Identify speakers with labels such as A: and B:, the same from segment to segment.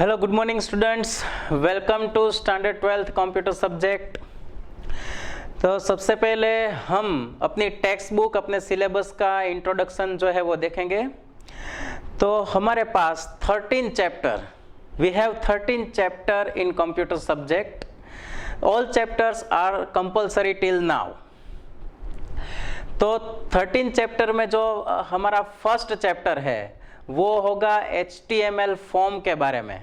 A: Hello good morning students, welcome to standard 12th computer subject. तो सबसे पहले हम अपनी टेक्स्ट बुक, अपने सिलेबस का इंट्रोडक्शन जो है वो देखेंगे। तो हमारे पास 13 chapter, we have 13 chapter in computer subject. All chapters are compulsory till now. तो 13 चैप्टर में जो हमारा फर्स्ट चैप्टर है वो होगा HTML फॉर्म के बारे में।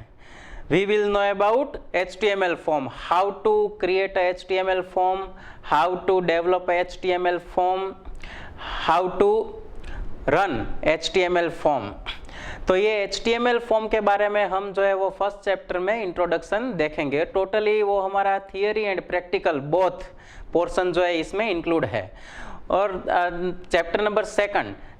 A: We will know about HTML form, how to create a HTML form, how to develop a HTML form, how to run HTML form। तो ये HTML फॉर्म के बारे में हम जो है वो फर्स्ट चैप्टर में इंट्रोडक्शन देखेंगे। टोटली वो हमारा theory and practical both portion जो है इसमें इंक्लूड है। और चैप्टर नंबर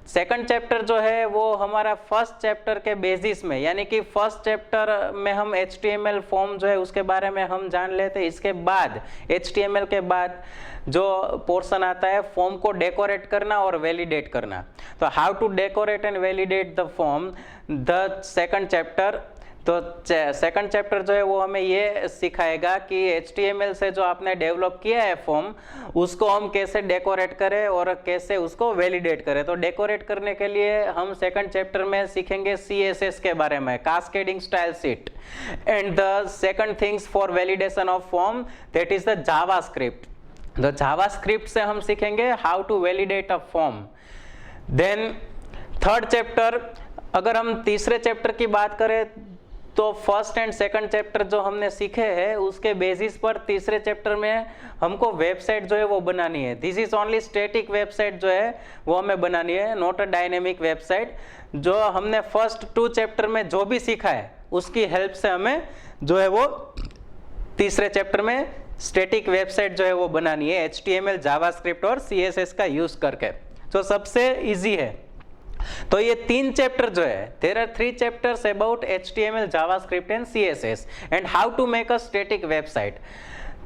A: सेकंड चैप्टर जो है वो हमारा फर्स्ट चैप्टर के बेसिस में, यानी कि फर्स्ट चैप्टर में हम HTML फॉर्म जो है उसके बारे में हम जान लेते हैं। इसके बाद HTML के बाद जो पोर्शन आता है फॉर्म को डेकोरेट करना और वैलिडेट करना। तो how to decorate and validate the form, the second chapter. तो सेकंड चैप्टर जो है वो हमें ये सिखाएगा कि HTML से जो आपने डेवलप किया है फॉर्म, उसको हम कैसे डेकोरेट करें और कैसे उसको वैलिडेट करें। तो डेकोरेट करने के लिए हम सेकंड चैप्टर में सीखेंगे CSS के बारे में, cascading style sheet. And the second things for validation of form, that is the JavaScript. तो जावास्क्रिप्ट से हम सीखेंगे how to validate a form. Then third chapter, अगर हम तीसरे चैप्टर की बात करें तो फर्स्ट एंड सेकंड चैप्टर जो हमने सीखे हैं उसके बेसिस पर तीसरे चैप्टर में हमको वेबसाइट जो है वो बनानी है। This is only static website जो है वो हमें बनानी है, नॉट अ डायनेमिक वेबसाइट। जो हमने फर्स्ट 2 चैप्टर में जो भी सीखा है उसकी हेल्प से हमें जो है वो तीसरे चैप्टर में स्टैटिक वेबसाइट जो है वो बनानी है, HTML, जावास्क्रिप्ट और CSS का यूज करके। तो सबसे इजी है। तो ये 3 चैप्टर जो है, there are 3 chapters about HTML, JavaScript and CSS and how to make a static website.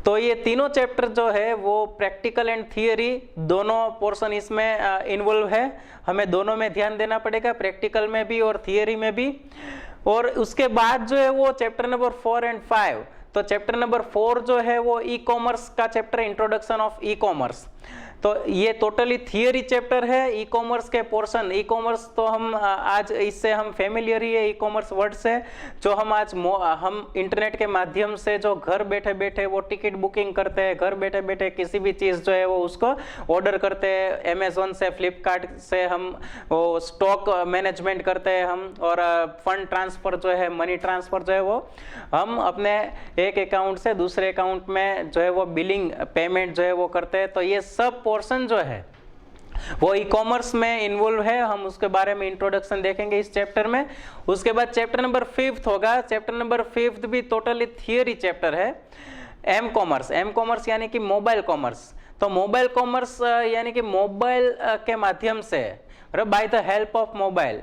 A: तो ये तीनों चैप्टर जो है वो प्रैक्टिकल एंड थियरी दोनों पोर्शन इसमें इन्वॉल्व है। हमें दोनों में ध्यान देना पड़ेगा, प्रैक्टिकल में भी और थियरी में भी। और उसके बाद जो है वो चैप्टर नंबर 4 एंड 5। तो चैप्टर नंबर 4 जो है वो ई-कॉमर्स का चैप्टर, इंट्रोडक्शन ऑफ ई-कॉमर्स। तो ये टोटली थियरी चैप्टर है। ई कॉमर्स के पोर्शन, ई कॉमर्स तो हम आज इससे हम फेमिलियर ही है ई कॉमर्स वर्ड से, जो हम आज हम इंटरनेट के माध्यम से जो घर बैठे बैठे वो टिकट बुकिंग करते हैं, घर बैठे बैठे किसी भी चीज़ जो है वो उसको ऑर्डर करते हैं। अमेजोन से, फ्लिपकार्ट से हम वो स्टॉक मैनेजमेंट करते हैं हम, और फंड ट्रांसफ़र जो है, मनी ट्रांसफ़र जो है वो हम अपने एक अकाउंट से दूसरे अकाउंट में जो है वो बिलिंग पेमेंट जो है वो करते हैं। तो ये सब पोर्शन जो है वो ई कॉमर्स में इन्वॉल्व है। हम उसके बारे में इंट्रोडक्शन देखेंगे इस चैप्टर में। उसके बाद चैप्टर नंबर 5 होगा। चैप्टर नंबर 5 भी टोटली थियरी चैप्टर है। एम कॉमर्स यानी कि मोबाइल कॉमर्स। तो मोबाइल कॉमर्स यानी कि मोबाइल के माध्यम से, by the help of mobile,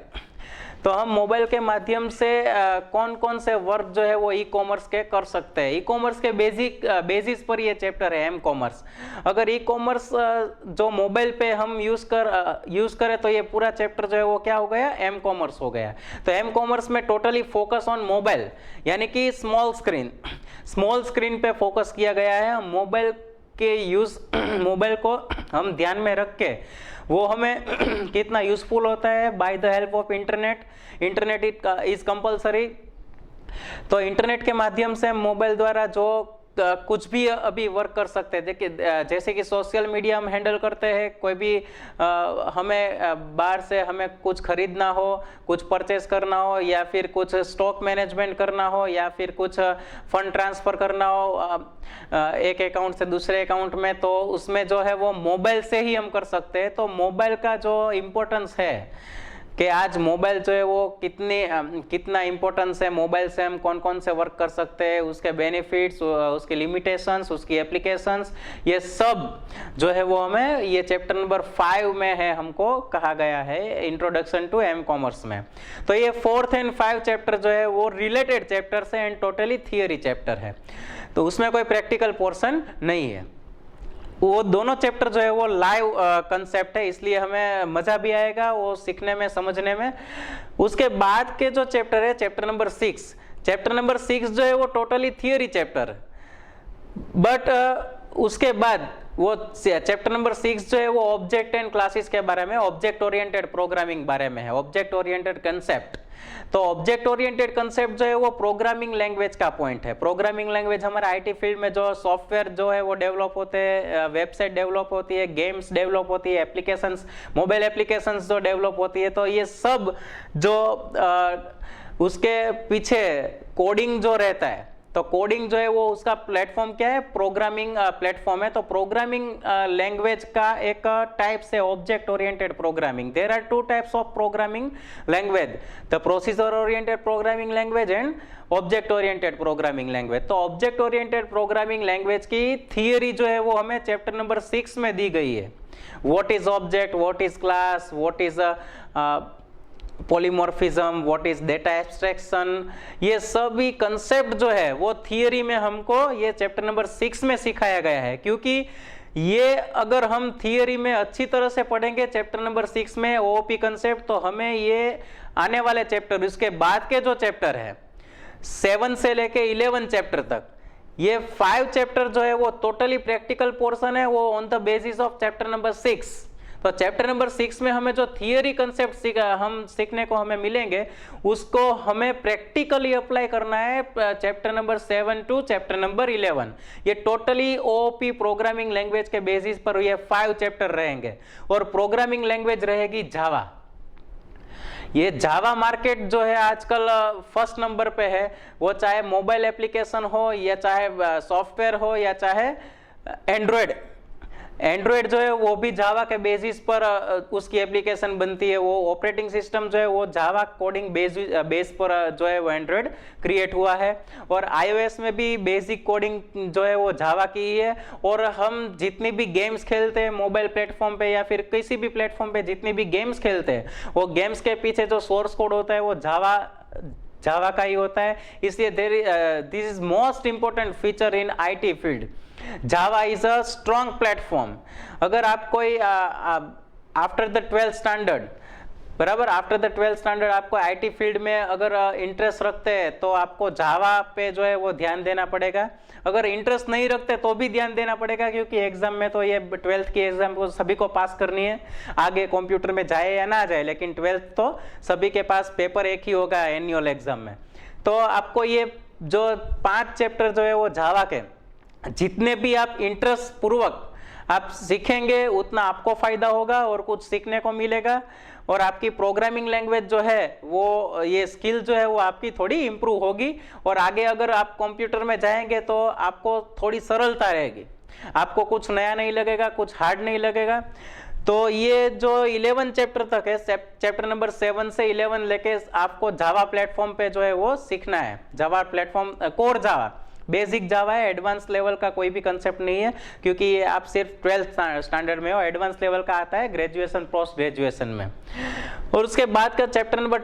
A: तो हम मोबाइल के माध्यम से कौन कौन से वर्क जो है वो ई कॉमर्स के कर सकते हैं। ई कॉमर्स के बेसिस पर ये चैप्टर है एम कॉमर्स। अगर ई कॉमर्स जो मोबाइल पे हम यूज करें तो ये पूरा चैप्टर जो है वो क्या हो गया, एम कॉमर्स हो गया। तो एम कॉमर्स में टोटली फोकस ऑन मोबाइल, यानी कि स्मॉल स्क्रीन पे फोकस किया गया है। मोबाइल के यूज, मोबाइल को हम ध्यान में रख के वो हमें कितना यूजफुल होता है by the help of internet is compulsory. तो इंटरनेट के माध्यम से मोबाइल द्वारा जो कुछ भी अभी वर्क कर सकते हैं। देखिए, जैसे कि सोशल मीडिया हम हैंडल करते हैं, कोई भी हमें बाहर से हमें कुछ खरीदना हो, कुछ परचेस करना हो, या फिर कुछ स्टॉक मैनेजमेंट करना हो, या फिर कुछ फंड ट्रांसफ़र करना हो एक अकाउंट से दूसरे अकाउंट में, तो उसमें जो है वो मोबाइल से ही हम कर सकते हैं। तो मोबाइल का जो इम्पोर्टेंस है कि आज मोबाइल जो है वो कितना इम्पोर्टेंस है, मोबाइल से हम कौन कौन से वर्क कर सकते हैं, उसके बेनिफिट्स, उसकी लिमिटेशंस, उसकी एप्लीकेशंस, ये सब जो है वो हमें ये चैप्टर नंबर 5 में है, हमको कहा गया है इंट्रोडक्शन टू एम कॉमर्स में। तो ये 4th एंड 5 चैप्टर जो है वो रिलेटेड चैप्टर्स है एंड टोटली थियरी चैप्टर है। तो उसमें कोई प्रैक्टिकल पोर्शन नहीं है। वो दोनों चैप्टर जो है वो लाइव कंसेप्ट है, इसलिए हमें मजा भी आएगा वो सीखने में, समझने में। उसके बाद के जो चैप्टर है, चैप्टर नंबर 6, चैप्टर नंबर 6 जो है वो टोटली थियोरी चैप्टर, बट उसके बाद वो चैप्टर नंबर 6 जो है वो ऑब्जेक्ट एंड क्लासेस के बारे में, ऑब्जेक्ट ओरिएंटेड प्रोग्रामिंग बारे में है, ऑब्जेक्ट ओरिएंटेड कंसेप्ट। तो ऑब्जेक्ट ओरिएंटेड कंसेप्ट जो है वो प्रोग्रामिंग लैंग्वेज का पॉइंट है। प्रोग्रामिंग लैंग्वेज हमारे आईटी फील्ड में जो सॉफ्टवेयर जो है वो डेवलप होते हैं, वेबसाइट डेवलप होती है, गेम्स डेवलप होती है, एप्लीकेशंस, मोबाइल एप्लीकेशंस जो डेवलप होती है, तो ये सब जो उसके पीछे कोडिंग जो रहता है, तो कोडिंग जो है वो उसका प्लेटफॉर्म क्या है, प्रोग्रामिंग प्लेटफॉर्म है। तो प्रोग्रामिंग लैंग्वेज का एक टाइप से object oriented programming. There are two types of programming language, the procedure oriented programming language and object oriented programming language. तो ऑब्जेक्ट ओरिएंटेड प्रोग्रामिंग लैंग्वेज की थियरी जो है वो हमें चैप्टर नंबर 6 में दी गई है। What is object, what is class, what is polymorphism, what is data abstraction, ये सभी कंसेप्ट जो है वो थियरी में हमको ये चैप्टर नंबर 6 में सिखाया गया है। क्योंकि ये अगर हम थियरी में अच्छी तरह से पढ़ेंगे चैप्टर नंबर 6 में ओओपी कंसेप्ट, तो हमें ये आने वाले चैप्टर, उसके बाद के जो चैप्टर है 7 से लेके 11 चैप्टर तक, ये 5 चैप्टर जो है वो टोटली प्रैक्टिकल पोर्शन है, वो on the basis of chapter number 6। तो चैप्टर नंबर 6 में हमें जो थियरी कंसेप्ट सीखने को हमें मिलेंगे, उसको हमें प्रैक्टिकली अप्लाई करना है chapter number 7 to chapter number 11। ये टोटली ओओपी प्रोग्रामिंग लैंग्वेज के बेसिस पर ये 5 चैप्टर रहेंगे। और प्रोग्रामिंग लैंग्वेज रहेगी जावा। ये जावा मार्केट जो है आजकल फर्स्ट नंबर पे है, वो चाहे मोबाइल एप्लीकेशन हो या चाहे सॉफ्टवेयर हो या चाहे एंड्रॉयड जो है वो भी जावा के बेसिस पर उसकी एप्लीकेशन बनती है। वो ऑपरेटिंग सिस्टम जो है वो जावा कोडिंग बेस पर जो है वो एंड्रॉयड क्रिएट हुआ है। और आईओएस में भी बेसिक कोडिंग जो है वो जावा की ही है। और हम जितनी भी गेम्स खेलते हैं मोबाइल प्लेटफॉर्म पे या फिर किसी भी प्लेटफॉर्म पे जितनी भी गेम्स खेलते हैं, वो गेम्स के पीछे जो सोर्स कोड होता है वो जावा का ही होता है। इसलिए this is most important feature in IT field. Java is a strong platform. अगर आप कोई आफ्टर द 12th स्टैंडर्ड, बराबर आफ्टर द 12th स्टैंडर्ड आपको आईटी फील्ड में अगर इंटरेस्ट रखते हैं तो आपको जावा पे जो है वो ध्यान देना पड़ेगा। अगर इंटरेस्ट नहीं रखते तो भी ध्यान देना पड़ेगा, क्योंकि एग्जाम में तो ये 12th की एग्जाम को सभी को पास करनी है, आगे कंप्यूटर में जाए या ना जाए, लेकिन 12th तो सभी के पास पेपर एक ही होगा एनुअल एग्जाम में। तो आपको ये जो 5 चैप्टर जो है वो जावा के जितने भी आप इंटरेस्ट पूर्वक आप सीखेंगे उतना आपको फायदा होगा और कुछ सीखने को मिलेगा। और आपकी प्रोग्रामिंग लैंग्वेज जो है वो ये स्किल जो है वो आपकी थोड़ी इंप्रूव होगी। और आगे अगर आप कंप्यूटर में जाएंगे तो आपको थोड़ी सरलता रहेगी, आपको कुछ नया नहीं लगेगा, कुछ हार्ड नहीं लगेगा। तो ये जो 11 चैप्टर तक है, चैप्टर नंबर 7 से 11 लेके आपको जावा प्लेटफॉर्म पे जो है वो सीखना है। Java platform core Java, basic Java है, एडवांस लेवल का कोई भी कंसेप्ट नहीं है, क्योंकि ये आप सिर्फ 12th स्टैंडर्ड में हो। एडवांस लेवल का आता है ग्रेजुएशन पोस्ट ग्रेजुएशन में। और उसके बाद का चैप्टर नंबर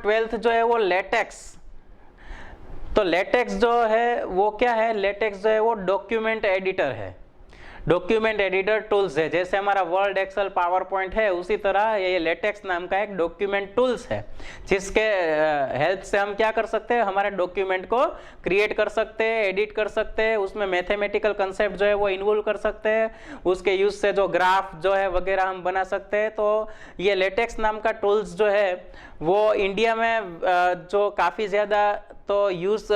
A: 12 जो है वो लेटेक्स। तो लेटेक्स जो है वो क्या है, लेटेक्स जो है वो डॉक्यूमेंट एडिटर है, डॉक्यूमेंट एडिटर टूल्स है। जैसे हमारा वर्ड, एक्सेल, पावर पॉइंट है, उसी तरह ये लेटेक्स नाम का एक डॉक्यूमेंट टूल्स है, जिसके हेल्प से हम क्या कर सकते हैं, हमारे डॉक्यूमेंट को क्रिएट कर सकते हैं, एडिट कर सकते हैं, उसमें मैथमेटिकल कंसेप्ट जो है वो इन्वॉल्व कर सकते हैं, उसके यूज से जो ग्राफ जो है वगैरह हम बना सकते हैं। तो ये लेटेक्स नाम का टूल्स जो है वो इंडिया में जो काफ़ी ज़्यादा तो यूज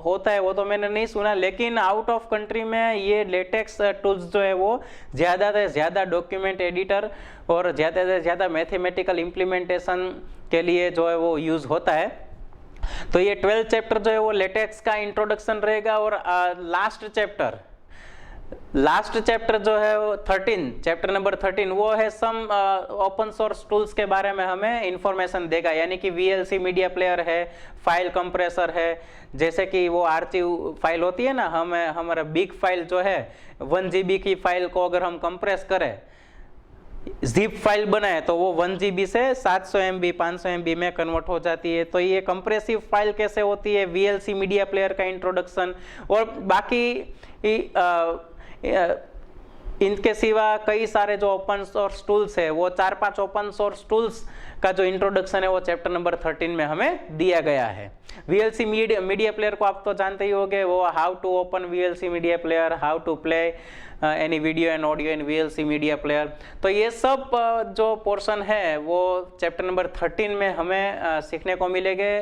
A: होता है वो तो मैंने नहीं सुना, लेकिन आउट ऑफ कंट्री में ये लेटेक्स टूल्स जो है वो ज़्यादा से ज़्यादा डॉक्यूमेंट एडिटर और ज़्यादा से ज़्यादा मैथमेटिकल इम्प्लीमेंटेशन के लिए जो है वो यूज़ होता है। तो ये 12th चैप्टर जो है वो लेटेक्स का इंट्रोडक्शन रहेगा। और लास्ट चैप्टर जो है वो 13, चैप्टर नंबर 13 वो है सम ओपन सोर्स टूल्स के बारे में हमें इंफॉर्मेशन देगा, यानी कि VLC मीडिया प्लेयर है, फाइल कंप्रेसर है। जैसे कि वो आरची फाइल होती है ना, हमारा बिग फाइल जो है 1 GB की फाइल को अगर हम कंप्रेस करें, जिप फाइल बनाए, तो वो 1 GB से 700 MB 500 MB में कन्वर्ट हो जाती है। तो ये कंप्रेसिव फाइल कैसे होती है, VLC मीडिया प्लेयर का इंट्रोडक्शन। और बाकी इनके सिवा कई सारे जो ओपन सोर्स टूल्स है, वो 4-5 ओपन सोर्स टूल्स का जो इंट्रोडक्शन है वो चैप्टर नंबर 13 में हमें दिया गया है। VLC मीडिया प्लेयर को आप तो जानते ही होंगे, वो how to open VLC media player, how to play any video and audio in VLC media player. तो ये सब जो पोर्शन है वो चैप्टर नंबर 13 में हमें सीखने को मिलेंगे।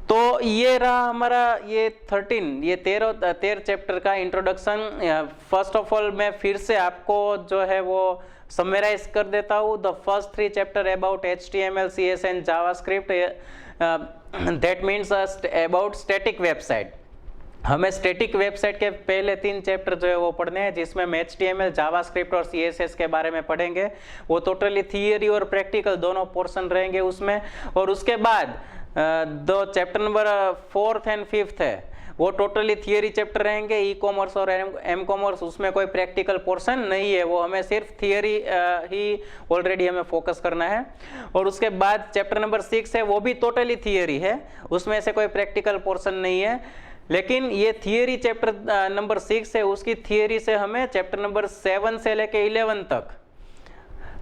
A: तो ये रहा हमारा ये 13 चैप्टर का इंट्रोडक्शन। फर्स्ट ऑफ ऑल मैं फिर से आपको जो है वो समराइज कर देता हूँ। The first 3 chapter about HTML, CSS and JavaScript, that means about static website. हमें स्टैटिक वेबसाइट के पहले 3 चैप्टर जो है वो पढ़ने हैं, जिसमें हम HTML, जावास्क्रिप्ट और CSS के बारे में पढ़ेंगे। वो टोटली थियरी और प्रैक्टिकल दोनों पोर्शन रहेंगे उसमें। और उसके बाद दो chapter number 4th and 5th है, वो टोटली थियरी चैप्टर रहेंगे। ई-कॉमर्स और एम-कॉमर्स, उसमें कोई प्रैक्टिकल पोर्शन नहीं है, वो हमें सिर्फ थियरी ही ऑलरेडी हमें फोकस करना है। और उसके बाद चैप्टर नंबर 6 है, वो भी टोटली थियरी है, उसमें से कोई प्रैक्टिकल पोर्शन नहीं है। लेकिन ये थियरी चैप्टर नंबर 6 है, उसकी थियरी से हमें चैप्टर नंबर 7 से लेके 11 तक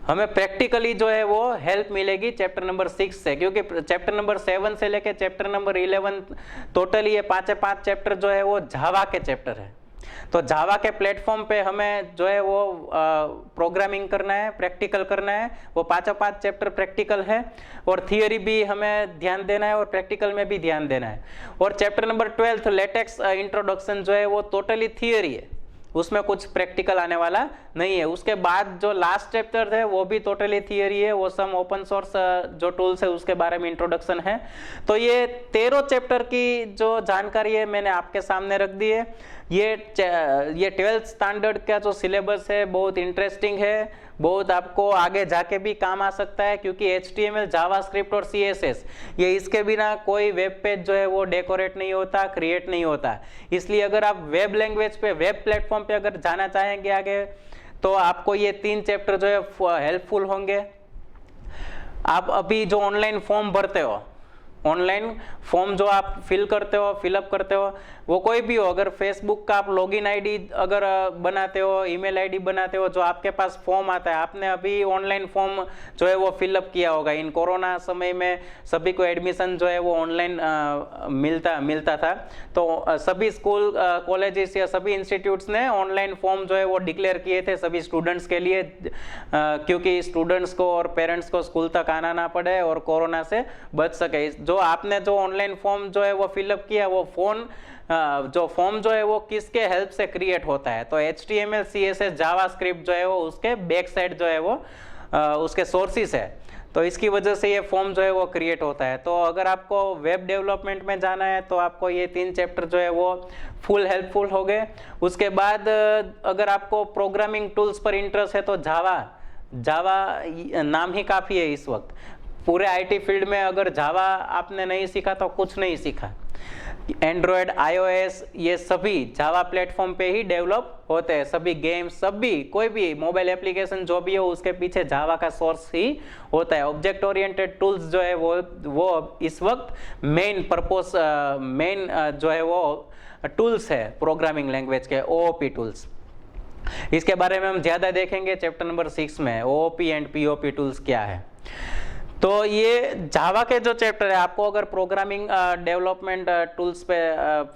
A: हमें प्रैक्टिकली जो है वो हेल्प मिलेगी चैप्टर नंबर 6 से, क्योंकि चैप्टर नंबर 7 से लेके चैप्टर नंबर 11 टोटली ये 5 चैप्टर जो है वो जावा के चैप्टर है। तो जावा के प्लेटफॉर्म पे हमें जो है वो प्रोग्रामिंग करना है, प्रैक्टिकल करना है। वो 5 चैप्टर प्रैक्टिकल है और थियरी भी हमें ध्यान देना है और प्रैक्टिकल में भी ध्यान देना है। और चैप्टर नंबर 12 लेटेक्स इंट्रोडक्शन जो है वो टोटली थियरी है, उसमें कुछ प्रैक्टिकल आने वाला नहीं है। उसके बाद जो लास्ट चैप्टर है वो भी टोटली थियरी है, वो सम ओपन सोर्स जो टूल्स है उसके बारे में इंट्रोडक्शन है। तो ये 13 चैप्टर की जो जानकारी है मैंने आपके सामने रख दी है। ये 12th स्टैंडर्ड का जो सिलेबस है बहुत इंटरेस्टिंग है, बहुत आपको आगे जाके भी काम आ सकता है, क्योंकि HTML, जावास्क्रिप्ट और CSS ये इसके बिना कोई वेब पेज जो है वो डेकोरेट नहीं होता, क्रिएट नहीं होता। इसलिए अगर आप वेब लैंग्वेज पे, वेब प्लेटफॉर्म पे अगर जाना चाहेंगे आगे, तो आपको ये 3 चैप्टर जो है हेल्पफुल होंगे। आप अभी जो ऑनलाइन फॉर्म भरते हो, ऑनलाइन फॉर्म जो आप फिलअप करते हो, वो कोई भी हो, अगर फेसबुक का आप लॉगिन आईडी अगर बनाते हो, ईमेल आईडी बनाते हो, जो आपके पास फॉर्म आता है, आपने अभी ऑनलाइन फॉर्म जो है वो फिलअप किया होगा। इन कोरोना समय में सभी को एडमिशन जो है वो ऑनलाइन मिलता था, तो सभी स्कूल, कॉलेजेस या सभी इंस्टीट्यूट्स ने ऑनलाइन फॉर्म जो है वो डिक्लेयर किए थे सभी स्टूडेंट्स के लिए, क्योंकि स्टूडेंट्स को और पेरेंट्स को स्कूल तक आना ना पड़े और कोरोना से बच सके। जो आपने जो ऑनलाइन फॉर्म जो है वो फिलअप किया, वो जो फॉर्म जो है वो किसके हेल्प से क्रिएट होता है, तो HTML, CSS, जावास्क्रिप्ट जो है वो उसके बैक साइड जो है वो उसके सोर्सेस है, तो इसकी वजह से ये फॉर्म जो है वो क्रिएट होता है। तो अगर आपको वेब डेवलपमेंट में जाना है तो आपको ये 3 चैप्टर जो है वो फुल हेल्पफुल हो गए। उसके बाद अगर आपको प्रोग्रामिंग टूल्स पर इंटरेस्ट है तो जावा नाम ही काफ़ी है इस वक्त। पूरे IT फील्ड में अगर जावा आपने नहीं सीखा तो कुछ नहीं सीखा। एंड्रॉयड, iOS ये सभी जावा प्लेटफॉर्म पे ही डेवलप होते हैं। सभी गेम्स, सभी कोई भी मोबाइल एप्लीकेशन जो भी हो उसके पीछे जावा का सोर्स ही होता है। ऑब्जेक्ट ओरिएंटेड टूल्स जो है वो इस वक्त मेन जो है वो टूल्स है प्रोग्रामिंग लैंग्वेज के, OOP टूल्स। इसके बारे में हम ज़्यादा देखेंगे चैप्टर नंबर 6 में, OOP एंड POP टूल्स क्या है। तो ये जावा के जो चैप्टर है, आपको अगर प्रोग्रामिंग डेवलपमेंट टूल्स पे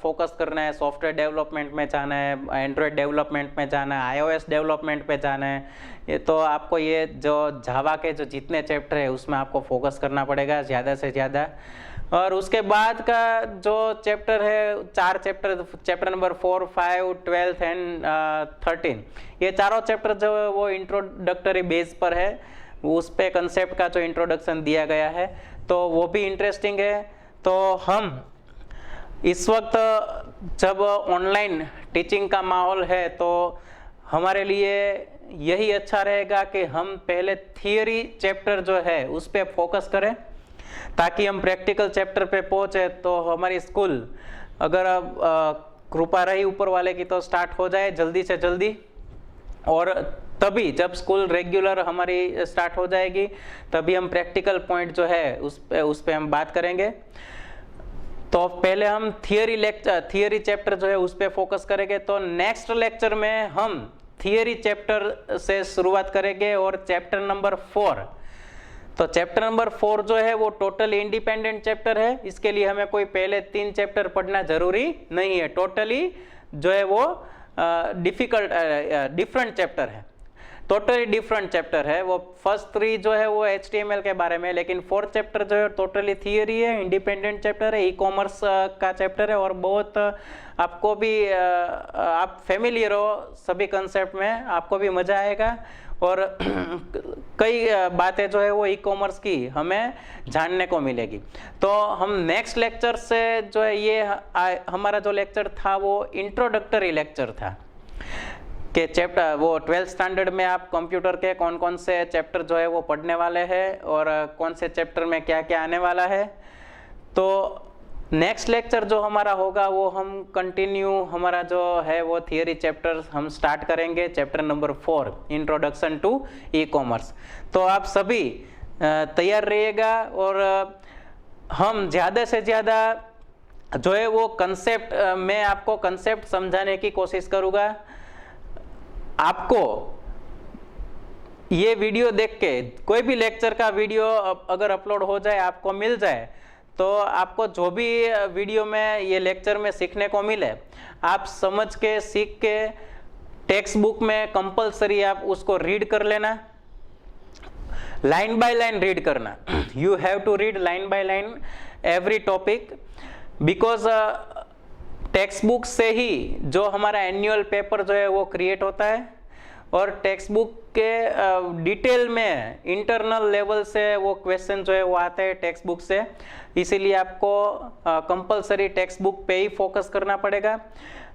A: फोकस करना है, सॉफ्टवेयर डेवलपमेंट में जाना है, एंड्रॉयड डेवलपमेंट में जाना है, iOS डेवलपमेंट पे जाना है, ये तो आपको ये जो जावा के जो जितने चैप्टर है उसमें आपको फोकस करना पड़ेगा ज़्यादा से ज़्यादा। और उसके बाद का जो चैप्टर है, 4 चैप्टर नंबर 4, 5, 12 एंड 13, ये चारों चैप्टर जो है वो इंट्रोडक्टरी बेस पर है, उस पे कंसेप्ट का जो इंट्रोडक्शन दिया गया है, तो वो भी इंटरेस्टिंग है। तो हम इस वक्त जब ऑनलाइन टीचिंग का माहौल है तो हमारे लिए यही अच्छा रहेगा कि हम पहले थियरी चैप्टर जो है उस पे फोकस करें, ताकि हम प्रैक्टिकल चैप्टर पे पहुंचे तो हमारी स्कूल, अगर कृपा रही ऊपर वाले की, तो स्टार्ट हो जाए जल्दी से जल्दी। और तभी जब स्कूल रेगुलर हमारी स्टार्ट हो जाएगी तभी हम प्रैक्टिकल पॉइंट जो है उस पे हम बात करेंगे। तो पहले हम थियरी चैप्टर जो है उस पे फोकस करेंगे। तो नेक्स्ट लेक्चर में हम थियरी चैप्टर से शुरुआत करेंगे और चैप्टर नंबर 4। तो चैप्टर नंबर 4 जो है वो टोटली इंडिपेंडेंट चैप्टर है। इसके लिए हमें कोई पहले 3 चैप्टर पढ़ना जरूरी नहीं है। टोटली जो है वो डिफरेंट चैप्टर है, टोटली डिफरेंट चैप्टर है। वो फर्स्ट 3 जो है वो HTML के बारे में, लेकिन 4th चैप्टर जो है टोटली थियरी है, इंडिपेंडेंट चैप्टर है, ई-कॉमर्स का चैप्टर है और बहुत आपको भी आप फेमिलियर हो सभी कंसेप्ट में, आपको भी मजा आएगा और कई बातें जो है वो ई-कॉमर्स की हमें जानने को मिलेगी। तो हम नेक्स्ट लेक्चर से जो है ये हमारा जो लेक्चर था वो इंट्रोडक्टरी लेक्चर था कि चैप्टर वो 12th स्टैंडर्ड में आप कंप्यूटर के कौन कौन से चैप्टर जो है वो पढ़ने वाले हैं और कौन से चैप्टर में क्या क्या आने वाला है। तो नेक्स्ट लेक्चर जो हमारा होगा वो हम कंटिन्यू हमारा जो है वो थियरी चैप्टर हम स्टार्ट करेंगे, chapter number 4 introduction to e-commerce. तो आप सभी तैयार रहिएगा और हम ज़्यादा से ज़्यादा जो है वो कंसेप्ट मैं आपको कंसेप्ट समझाने की कोशिश करूँगा। आपको ये वीडियो देख के कोई भी लेक्चर का वीडियो अगर अपलोड हो जाए, आपको मिल जाए, तो आपको जो भी वीडियो में ये लेक्चर में सीखने को मिले, आप समझ के सीख के टेक्स्ट बुक में कंपलसरी आप उसको रीड कर लेना, लाइन बाय लाइन रीड करना। You have to read line by line every topic, because text book से ही जो हमारा एनुअल पेपर जो है वो क्रिएट होता है और टेक्स्ट बुक के डिटेल में इंटरनल लेवल से वो क्वेश्चन जो है वो आते हैं टेक्स्ट बुक से। इसीलिए आपको कंपलसरी टेक्स्ट बुक पे ही फोकस करना पड़ेगा।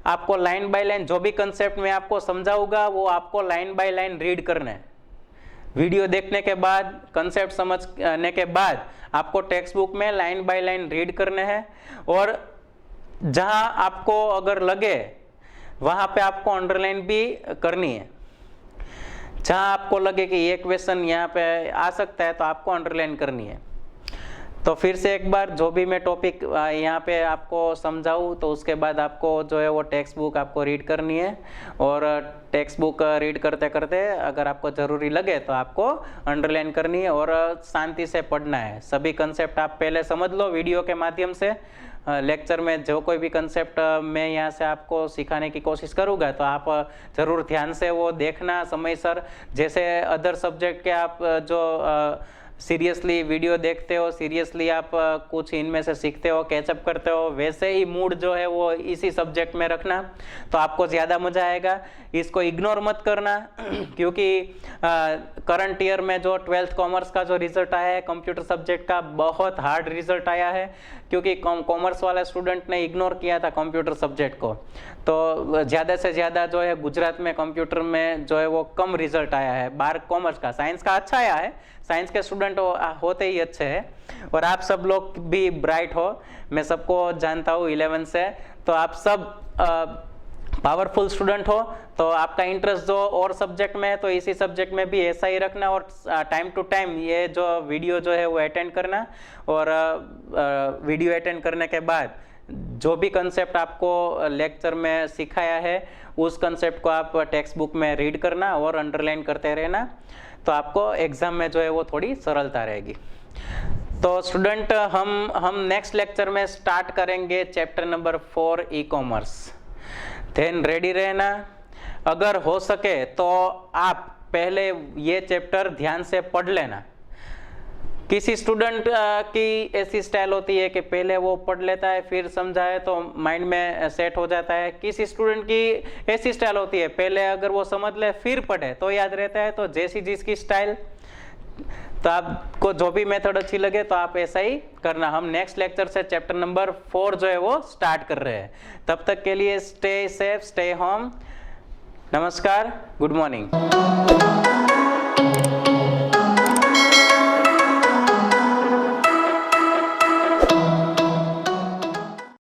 A: आपको लाइन बाय लाइन जो भी कंसेप्ट मैं आपको समझाऊंगा वो आपको लाइन बाय लाइन रीड करना है। वीडियो देखने के बाद, कंसेप्ट समझने के बाद आपको टेक्स्ट बुक में लाइन बाय लाइन रीड करने हैं और जहां आपको अगर लगे वहां पे आपको अंडरलाइन भी करनी है। जहां आपको लगे कि ये क्वेश्चन यहाँ पे आ सकता है तो आपको अंडरलाइन करनी है। तो फिर से एक बार जो भी मैं टॉपिक यहाँ पे आपको समझाऊँ तो उसके बाद आपको जो है वो टेक्स्ट बुक आपको रीड करनी है और टेक्स्ट बुक रीड करते करते अगर आपको ज़रूरी लगे तो आपको अंडरलाइन करनी है और शांति से पढ़ना है। सभी कंसेप्ट आप पहले समझ लो वीडियो के माध्यम से। लेक्चर में जो कोई भी कंसेप्ट मैं यहाँ से आपको सिखाने की कोशिश करूँगा तो आप ज़रूर ध्यान से वो देखना समयसर। जैसे अदर सब्जेक्ट के आप जो सीरियसली वीडियो देखते हो, सीरियसली आप कुछ इनमें से सीखते हो, कैचअप करते हो, वैसे ही मूड जो है वो इसी सब्जेक्ट में रखना तो आपको ज़्यादा मज़ा आएगा। इसको इग्नोर मत करना क्योंकि करंट ईयर में जो 12th कॉमर्स का जो रिजल्ट आया है कंप्यूटर सब्जेक्ट का, बहुत हार्ड रिजल्ट आया है क्योंकि कॉमर्स वाले स्टूडेंट ने इग्नोर किया था कंप्यूटर सब्जेक्ट को। तो ज़्यादा से ज़्यादा जो है गुजरात में कंप्यूटर में जो है वो कम रिजल्ट आया है। 12 कॉमर्स का, साइंस का अच्छा आया है, साइंस के स्टूडेंट होते ही अच्छे हैं और आप सब लोग भी ब्राइट हो, मैं सबको जानता हूँ 11 से। तो आप सब पावरफुल स्टूडेंट हो तो आपका इंटरेस्ट जो और सब्जेक्ट में है तो इसी सब्जेक्ट में भी ऐसा ही रखना और टाइम टू टाइम ये जो वीडियो जो है वो अटेंड करना और वीडियो अटेंड करने के बाद जो भी कंसेप्ट आपको लेक्चर में सिखाया है उस कंसेप्ट को आप टेक्स्ट बुक में रीड करना और अंडरलाइन करते रहना तो आपको एग्जाम में जो है वो थोड़ी सरलता रहेगी। तो स्टूडेंट हम नेक्स्ट लेक्चर में स्टार्ट करेंगे chapter number 4 e-commerce. Then ready रहना। अगर हो सके तो आप पहले ये चैप्टर ध्यान से पढ़ लेना। किसी स्टूडेंट की ऐसी स्टाइल होती है कि पहले वो पढ़ लेता है फिर समझाए तो माइंड में सेट हो जाता है। किसी स्टूडेंट की ऐसी स्टाइल होती है पहले अगर वो समझ ले फिर पढ़े तो याद रहता है। तो जैसी जिसकी स्टाइल, तो आपको जो भी मेथड अच्छी लगे तो आप ऐसा ही करना। हम नेक्स्ट लेक्चर से चैप्टर नंबर 4 जो है वो स्टार्ट कर रहे हैं। तब तक के लिए स्टे सेफ, स्टे होम। नमस्कार, गुड मॉर्निंग।